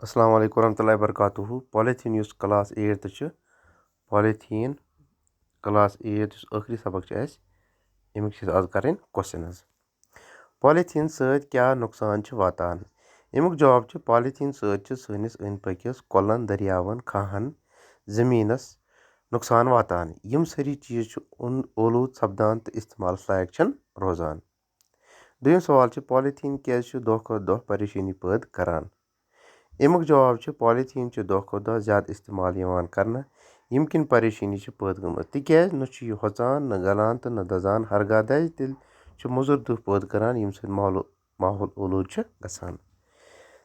السلام علیکم ورحمۃ اللہ وبرکاتہ پالیتھیٖن یُس کلاس 8th چھُ پالیتھیٖن کلاس 8 یُس ٲخری سبق چھُ اَسہِ اَمیُک چھِ آز کَرٕنۍ کوسچنٕز پالیتھیٖن سۭتۍ کیٛاہ نۄقصان چھُ واتان اَمیُک جواب چھُ پالیتھیٖن سۭتۍ چھِ سٲنِس أنٛدۍ پٔکِس کۄلَن دٔریاوَن کھاہَن زٔمیٖنَس نۄقصان واتان یِم سٲری چیٖز چھِ اولوٗد سپدان تہٕ اِستعمالَس لایق چھِنہٕ روزان دوٚیِم سوال چھُ پالیتھیٖن کیٛازِ چھُ دۄہ کھۄتہٕ دۄہ پریشٲنی پٲدٕ کران اَمیُک جواب چھُ پالیتھیٖن چھُ دۄہ کھۄتہٕ دۄہ زیادٕ اِستعمال یِوان کرنہٕ ییٚمہِ کِنۍ پریشٲنی چھِ پٲدٕ گٔمٕژ تِکیٛازِ نہ چھُ یہِ ہۄژان نہ گلان تہٕ نہ دزان ہرگاہ دَزِ تیٚلہِ چھُ مُضُر دٕہ پٲدٕ کران ییٚمہِ سۭتۍ ماحول اولوٗد چھُ گژھان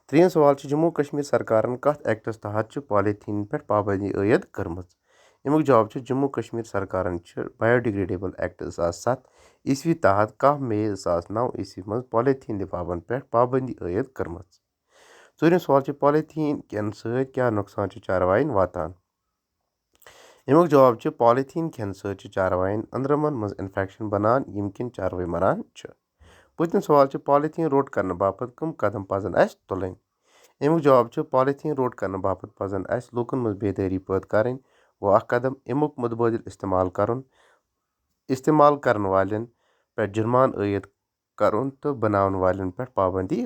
ترٛیٚیِم سوال چھُ جموں کشمیٖر سرکارن کتھ ایکٹس تحت چھُ پالیتھیٖن پٮ۪ٹھ پابنٛدی عٲید کٔرمٕژ اَمیُک جواب چھُ جموں کشمیٖر سرکارن چھِ بایوڈِگریڈیبل ایکٹ 2007 عیسوی تحت 10 مئی 2009 عیسوی منٛز پالیتھیٖن لِفافن پٮ۪ٹھ پابنٛدی عٲید کٔرمٕژ ژوٗرِم سوال چھُ پالیتھیٖن کٮ۪ن سۭتۍ کیٛاہ نۄقصان چھُ چاروایَن واتان اَمیُک جواب چھُ پالیتھیٖن کھٮ۪نہٕ سۭتۍ چھُ چاروایَن أنٛدرمن منٛز اِنفیکشن بنان ییٚمہِ کِنۍ چاروٲے مران چھِ پوٗژِم سوال چھُ پالیتھیٖن روٚٹ کرنہٕ باپتھ کٕم قدم پزن اَسہِ تُلٕنۍ اَمیُک جواب چھُ پالیتھیٖن روٚٹ کرنہٕ باپتھ پزن اَسہِ لوٗکن منٛز بیدٲری پٲدٕ کرٕنۍ گوٚو اکھ قدم اَمیُک مُتبٲدِل استعمال کرُن استعمال کرن والٮ۪ن پٮ۪ٹھ جُرمان عٲید کرُن تہٕ بناون والٮ۪ن پٮ۪ٹھ پابنٛدی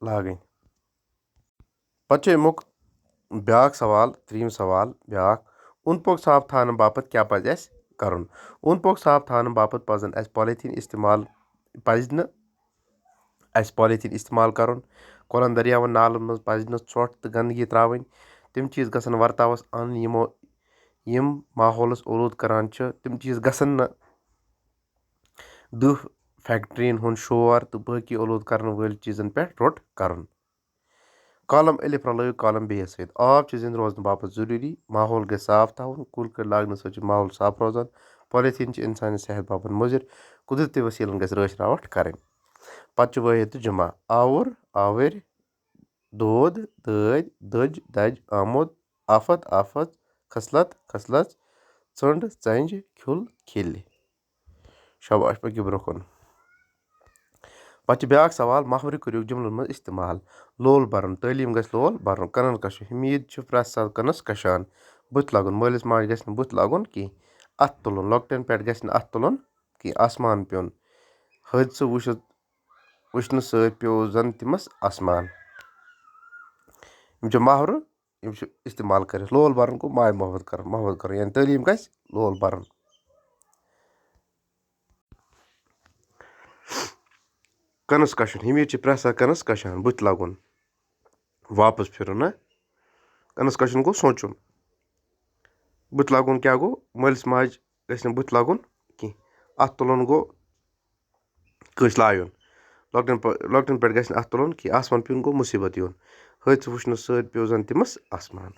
لاگٕنۍ پتہٕ چھُ اَمیُک بیٛاکھ سوال ترٛیٚیِم سوال بیٛاکھ اوٚنٛد پوٚک صاف تھاونہٕ باپتھ کیٛاہ پزِ اَسہِ کرُن اوٚنٛد پوٚک صاف تھاونہٕ باپتھ پزن اَسہِ پالیتھیٖن استعمال کرُن کۄلن دٔریاوَن نالن منٛز پزِ نہٕ ژھۄٹھ تہٕ گنٛدگی ترٛاوٕنۍ تِم چیٖز گژھن ورتاوَس اَنٕنۍ یِم ماحولس اولوٗد کران چھِ تِم چیٖز گژھن نہٕ دٕہ فیکٹرین ہُنٛد شور تہٕ باقٕے اولوٗد کرن وٲلۍ چیٖزن پٮ۪ٹھ روٚٹ کرُن کالم الف رلٲیِو کالم بے یَس سۭتۍ آب چھُ زِنٛدٕ روزنہٕ باپتھ ضروٗری ماحول گژھِ صاف تھاوُن کُلۍ کٔٹۍ لاگنہٕ سۭتۍ چھُ ماحول صاف روزان پالیتھیٖن چھِ اِنسانہِ صحت باپتھ مُضِر قُدرتی ؤسیٖلن گژھِ رٲچھ راوٹھ کرٕنۍ پتہٕ چھُ وٲحد تہٕ جُمعہ آوُر آوٕرۍ دود دٲدۍ دٔج دَجہِ آمُد آفت آفژ خصلت خصلژ ژٔنٛڈ ژنٛجہِ کھیُل کھِلہِ شاباش پٔکِو برٛونٛہہ کُن پتہٕ چھُ بیٛاکھ سوال محورِ کٔرِو جُملن منٛز استعمال لول برُن تعلیٖم گژھِ لول برُن کَنن کشُن حمید چھُ پرٛٮ۪تھ ساتہٕ کَنس کشان بُتھِ لاگُن مٲلِس ماجہِ گژھِ نہٕ بُتھِ لاگُن کینٛہہ اَتھٕ تُلُن لۄکٹٮ۪ن پٮ۪ٹھ گژھِ نہٕ اَتھٕ تُلُن کینٛہہ آسمان پیوٚن حٲدثہٕ وٕچھنہٕ سۭتۍ پیوٚو زن تٔمِس آسمان یِم چھِ محورٕ یِم چھِ استعمال کٔرِتھ لول برُن گوٚو ماے محبت کرُن یعنی تعلیٖم گژھِ لول برُن کَنس کشُن حمید چھِ پرٛٮ۪تھ ساتہٕ کَنس کشان بُتھِ لاگُن واپس پھِرُن نہ کَنس کشُن گوٚو سونٛچُن بُتھِ لاگُن کیٛاہ گوٚو مٲلِس ماجہِ گژھِ نہٕ بُتھِ لاگُن کینٛہہ اَتھٕ تُلُن گوٚو کٲنٛسہِ لایُن لۄکٹٮ۪ن پٮ۪ٹھ گژھِ نہٕ اَتھٕ تُلُن کینٛہہ آسمان پیوٚن گوٚو مُصیٖبت یُن حٲدثہٕ وٕچھنہٕ سۭتۍ پیوٚو زن تٔمِس آسمان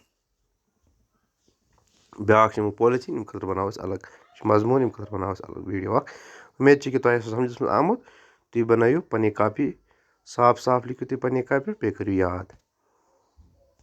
بیٛاکھ چھِ یِمو پالیتھیٖن ییٚمہِ خٲطرٕ بناوو أسۍ الگ یہِ چھُ مضموٗن ییٚمہِ خٲطرٕ بناوو أسۍ الگ ویٖڈیو اکھ اُمید چھِ کہِ تۄہہِ آسوٕ سمجھس منٛز آمُت تُہۍ بنٲیِو پنٕنہِ کاپی صاف صاف لیکھِو تُہۍ پنٕنہِ کاپی پٮ۪ٹھ بیٚیہِ کٔرِو یاد